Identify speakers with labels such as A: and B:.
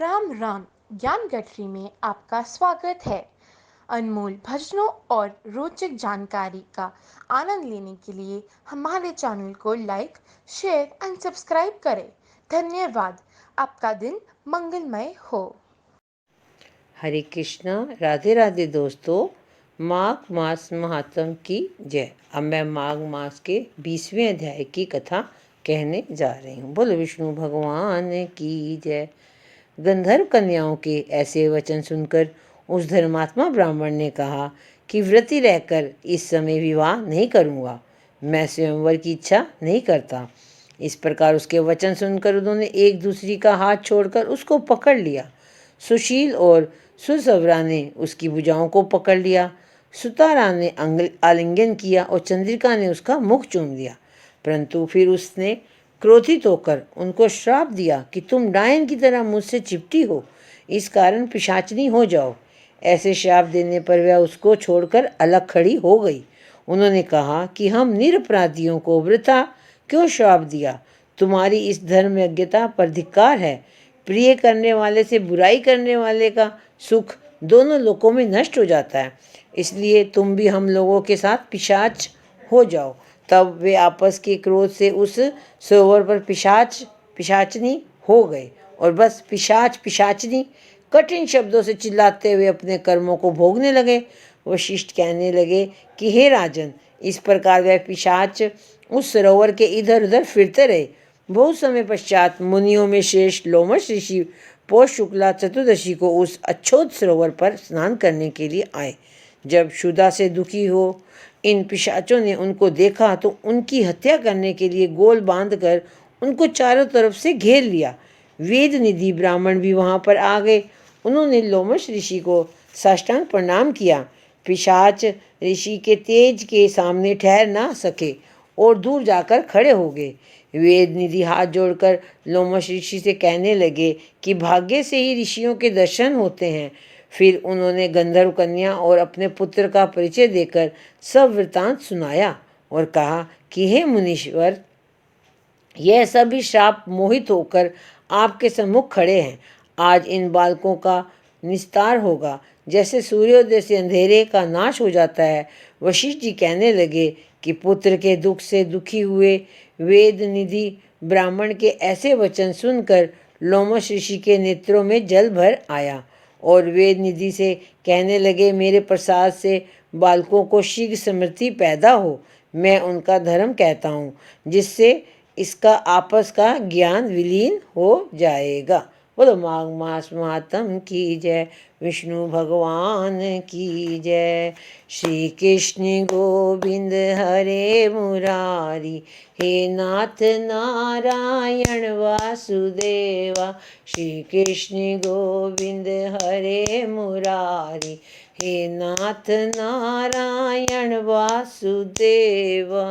A: राम राम। ज्ञान गठरी में आपका स्वागत है। अनमोल भजनों और रोचक जानकारी का आनंद लेने के लिए हमारे चैनल को लाइक, शेयर एंड सब्सक्राइब करें। धन्यवाद। आपका दिन मंगलमय हो।
B: हरे कृष्णा, राधे राधे दोस्तों। माघ मास महात्म की जय। अब मैं माघ मास के 20वें अध्याय की कथा कहने जा रही हूँ। बोलो विष्णु भगवान की जय। गंधर्व कन्याओं के ऐसे वचन सुनकर उस धर्मात्मा ब्राह्मण ने कहा कि व्रती रहकर इस समय विवाह नहीं करूँगा, मैं स्वयंवर की इच्छा नहीं करता। इस प्रकार उसके वचन सुनकर उन्होंने एक दूसरी का हाथ छोड़कर उसको पकड़ लिया। सुशील और सुसवरा ने उसकी भुजाओं को पकड़ लिया। सुतारा ने आलिंगन किया और चंद्रिका ने उसका मुख चूम दिया। परंतु फिर उसने क्रोधित होकर उनको श्राप दिया कि तुम डायन की तरह मुझसे चिपटी हो, इस कारण पिशाचनी हो जाओ। ऐसे श्राप देने पर वह उसको छोड़कर अलग खड़ी हो गई। उन्होंने कहा कि हम निरपराधियों को वृथा क्यों श्राप दिया? तुम्हारी इस धर्म यज्ञता पर धिक्कार है। प्रिय करने वाले से बुराई करने वाले का सुख दोनों लोकों में नष्ट हो जाता है, इसलिए तुम भी हम लोगों के साथ पिशाच हो जाओ। तब वे आपस के क्रोध से उस सरोवर पर पिशाचनी हो गए और बस पिशाच पिशाचनी कठिन शब्दों से चिल्लाते हुए अपने कर्मों को भोगने लगे। वशिष्ठ कहने लगे कि हे राजन, इस प्रकार वह पिशाच उस सरोवर के इधर उधर फिरते रहे। बहुत समय पश्चात मुनियों में श्रेष्ठ लोमश ऋषि पौष शुक्ला चतुर्दशी को उस अच्छोत सरोवर पर स्नान करने के लिए आए। जब क्षुधा से दुखी हो इन पिशाचों ने उनको देखा तो उनकी हत्या करने के लिए गोल बांधकर उनको चारों तरफ से घेर लिया। वेद निधि ब्राह्मण भी वहां पर आ गए। उन्होंने लोमश ऋषि को साष्टांग प्रणाम किया। पिशाच ऋषि के तेज के सामने ठहर ना सके और दूर जाकर खड़े हो गए। वेद निधि हाथ जोड़कर लोमश ऋषि से कहने लगे कि भाग्य से ही ऋषियों के दर्शन होते हैं। फिर उन्होंने गंधर्व कन्या और अपने पुत्र का परिचय देकर सब वृतांत सुनाया और कहा कि हे मुनीश्वर, यह सभी श्राप मोहित होकर आपके सम्मुख खड़े हैं। आज इन बालकों का निस्तार होगा, जैसे सूर्योदय से अंधेरे का नाश हो जाता है। वशिष्ठ जी कहने लगे कि पुत्र के दुख से दुखी हुए वेद निधि ब्राह्मण के ऐसे वचन सुनकर लोमश ऋषि के नेत्रों में जल भर आया और वेद निधि से कहने लगे, मेरे प्रसाद से बालकों को शीघ्र समृद्धि पैदा हो। मैं उनका धर्म कहता हूँ, जिससे इसका आपस का ज्ञान विलीन हो जाएगा। बोलो माघ मास महात्म की जय। विष्णु भगवान की जय। श्री कृष्ण गोविंद हरे मुरारी, हे नाथ नारायण वासुदेवा। श्री कृष्ण गोविंद हरे मुरारी, हे नाथ नारायण वासुदेवा।